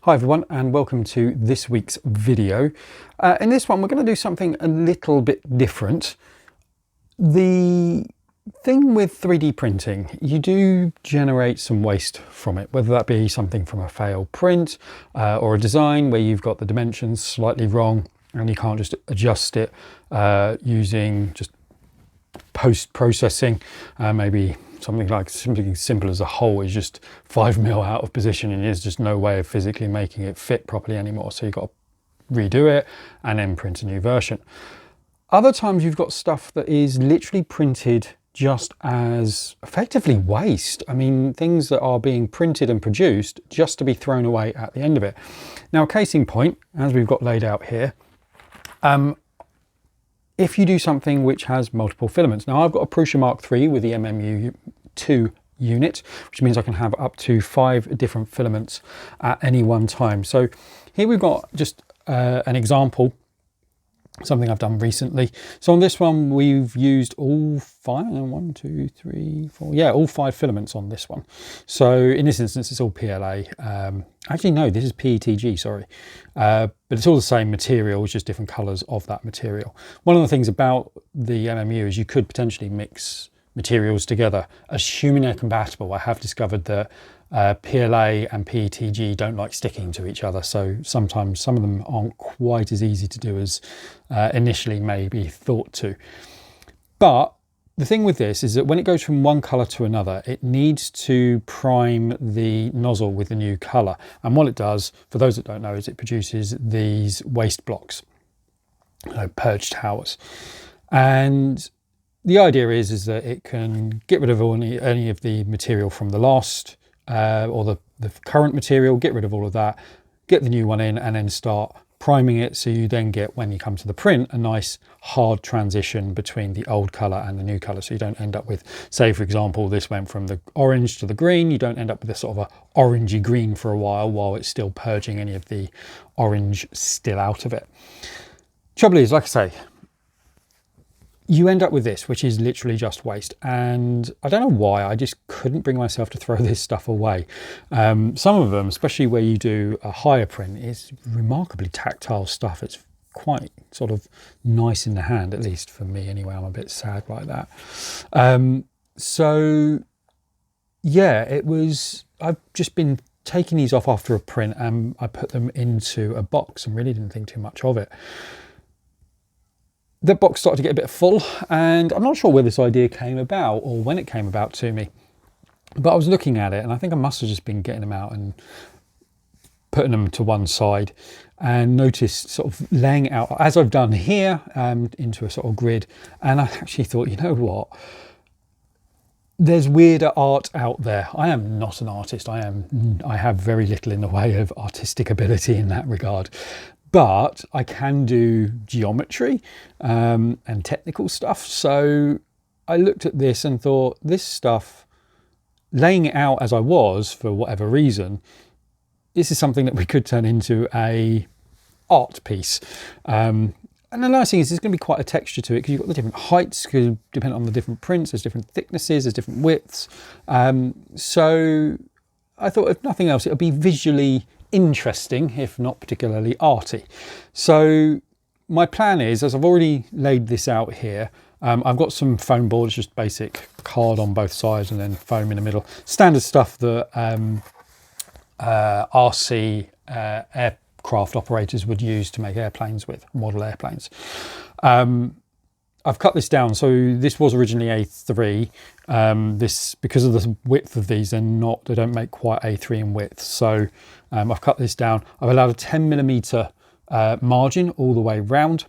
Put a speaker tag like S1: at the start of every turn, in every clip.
S1: Hi everyone, and welcome to this week's video. In this one we're going to do something a little bit different. The thing with 3D printing, you do generate some waste from it, whether that be something from a failed print or a design where you've got the dimensions slightly wrong and you can't just adjust it using just post-processing. Maybe something like something simple as a hole is just 5mm out of position and there's just no way of physically making it fit properly anymore, so you've got to redo it and then print a new version. Other times you've got stuff that is literally printed just as effectively waste. I mean, things that are being printed and produced just to be thrown away at the end of it. Now, case in point, as we've got laid out here, if you do something which has multiple filaments. Now I've got a Prusa Mk3 with the MMU2 unit, which means I can have up to 5 different filaments at any one time. So here we've got just an example, something I've done recently. So on this one, we've used all 5, all 5 filaments on this one. So in this instance, it's all PLA. Actually, no, this is PETG, sorry. But it's all the same material, it's just different colors of that material. One of the things about the MMU is you could potentially mix materials together. Assuming they're compatible, I have discovered that PLA and PETG don't like sticking to each other, so sometimes some of them aren't quite as easy to do as initially maybe thought to. But the thing with this is that when it goes from one color to another, it needs to prime the nozzle with the new color. And what it does, for those that don't know, is it produces these waste blocks, purge towers. And the idea is that it can get rid of any of the material from the last or the current material, get rid of all of that, get the new one in, and then start priming it, so you then get, when you come to the print, a nice hard transition between the old color and the new color, so you don't end up with, say for example, this went from the orange to the green, you don't end up with this sort of a orangey green for a while it's still purging any of the orange still out of it. Trouble is, like I say, you end up with this, which is literally just waste. And I don't know why, I just couldn't bring myself to throw this stuff away. Some of them, especially where you do a higher print, is remarkably tactile stuff. It's quite sort of nice in the hand, at least for me anyway. I'm a bit sad like that. So yeah, I've just been taking these off after a print and I put them into a box and really didn't think too much of it. The box started to get a bit full, and I'm not sure where this idea came about or when it came about to me, but I was looking at it and I think I must have just been getting them out and putting them to one side, and noticed sort of laying it out as I've done here into a sort of grid. And I actually thought, you know what, there's weirder art out there. I am not an artist. I have very little in the way of artistic ability in that regard. But I can do geometry and technical stuff. So I looked at this and thought, this stuff, laying it out as I was for whatever reason, this is something that we could turn into a art piece. And the nice thing is there's going to be quite a texture to it, because you've got the different heights, because depending on the different prints, there's different thicknesses, there's different widths. So I thought, if nothing else, it'll be visually interesting, if not particularly arty. So my plan is, as I've already laid this out here, I've got some foam board. It's just basic card on both sides and then foam in the middle. Standard stuff that RC aircraft operators would use to make airplanes with, model airplanes. I've cut this down, so this was originally A3. This, because of the width of these, they don't make quite A3 in width. So I've cut this down. I've allowed a 10mm margin all the way round.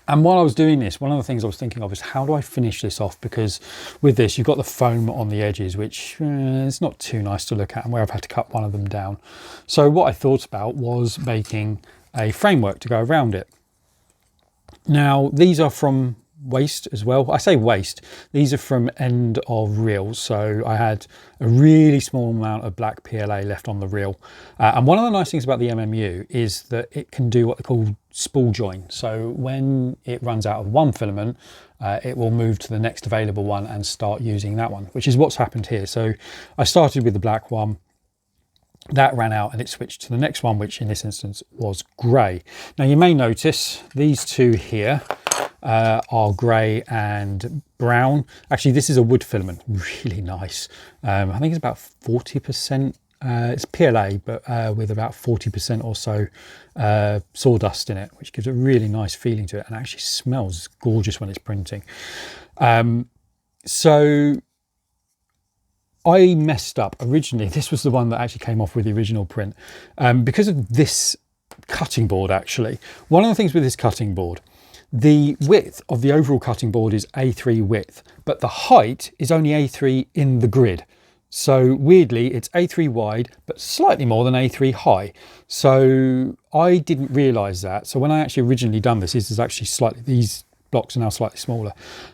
S1: And while I was doing this, one of the things I was thinking of is, how do I finish this off? Because with this, you've got the foam on the edges, which is not too nice to look at, and where I've had to cut one of them down. So what I thought about was making a framework to go around it. Now, these are from waste as well. I say waste, these are from end of reels. So I had a really small amount of black PLA left on the reel. And one of the nice things about the MMU is that it can do what they call spool join. So when it runs out of one filament, it will move to the next available one and start using that one, which is what's happened here. So I started with the black one. that ran out and it switched to the next one, which in this instance was grey. Now you may notice these two here are grey and brown. Actually, this is a wood filament, really nice. I think it's about 40%. It's PLA, but with about 40% or so sawdust in it, which gives a really nice feeling to it and actually smells gorgeous when it's printing. So I messed up originally. This was the one that actually came off with the original print because of this cutting board. Actually, one of the things with this cutting board, the width of the overall cutting board is A3 width, but the height is only A3 in the grid. So weirdly, it's A3 wide, but slightly more than A3 high. So I didn't realize that. So when I actually originally done this, this is actually slightly, these blocks are now slightly smaller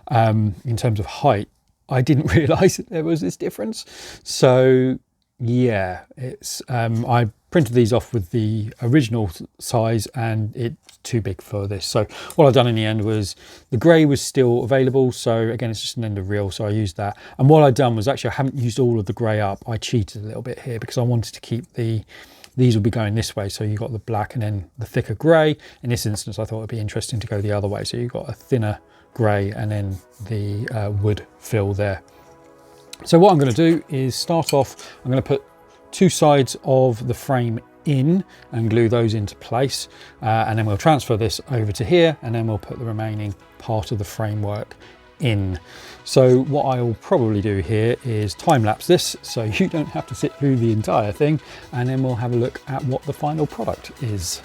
S1: in terms of height. I didn't realize that there was this difference. So yeah, it's I printed these off with the original size and it's too big for this. So what I've done in the end was the grey was still available. So again, it's just an end of reel. So I used that. And what I've done was actually, I haven't used all of the grey up. I cheated a little bit here because I wanted to keep these will be going this way. So you've got the black and then the thicker grey. In this instance, I thought it'd be interesting to go the other way. So you've got a thinner grey and then the wood fill there. So what I'm going to do is start off, I'm going to put two sides of the frame in and glue those into place, and then we'll transfer this over to here and then we'll put the remaining part of the framework in. So what I'll probably do here is time lapse this so you don't have to sit through the entire thing, and then we'll have a look at what the final product is.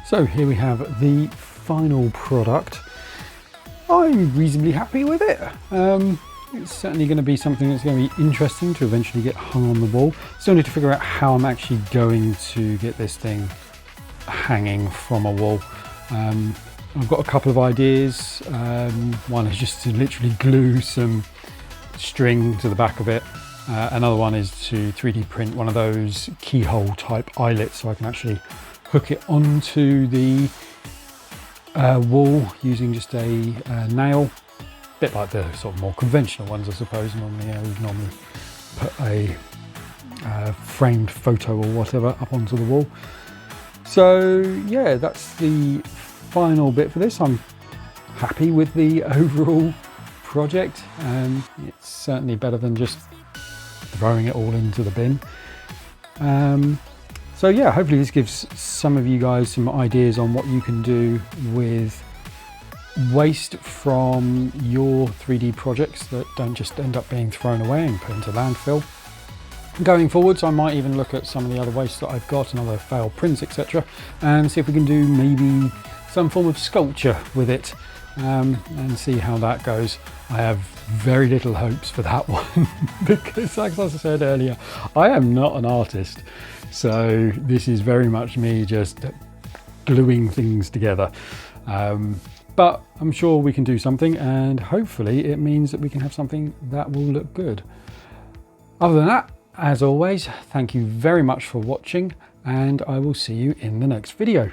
S1: So here we have the final product. I'm reasonably happy with it. It's certainly going to be something that's going to be interesting to eventually get hung on the wall. Still need to figure out how I'm actually going to get this thing hanging from a wall. I've got a couple of ideas. One is just to literally glue some string to the back of it. Another one is to 3D print one of those keyhole type eyelets so I can actually hook it onto the wall using just a nail, a bit like the sort of more conventional ones, I suppose. Normally, we normally put a framed photo or whatever up onto the wall. So yeah, that's the final bit for this. I'm happy with the overall project. It's certainly better than just throwing it all into the bin. So yeah, hopefully this gives some of you guys some ideas on what you can do with waste from your 3D projects that don't just end up being thrown away and put into landfill. Going forwards, I might even look at some of the other waste that I've got and other failed prints, etc., and see if we can do maybe some form of sculpture with it, and see how that goes. I have very little hopes for that one because, like I said earlier, I am not an artist. So this is very much me just gluing things together. But I'm sure we can do something, and hopefully it means that we can have something that will look good. Other than that, as always, thank you very much for watching, and I will see you in the next video.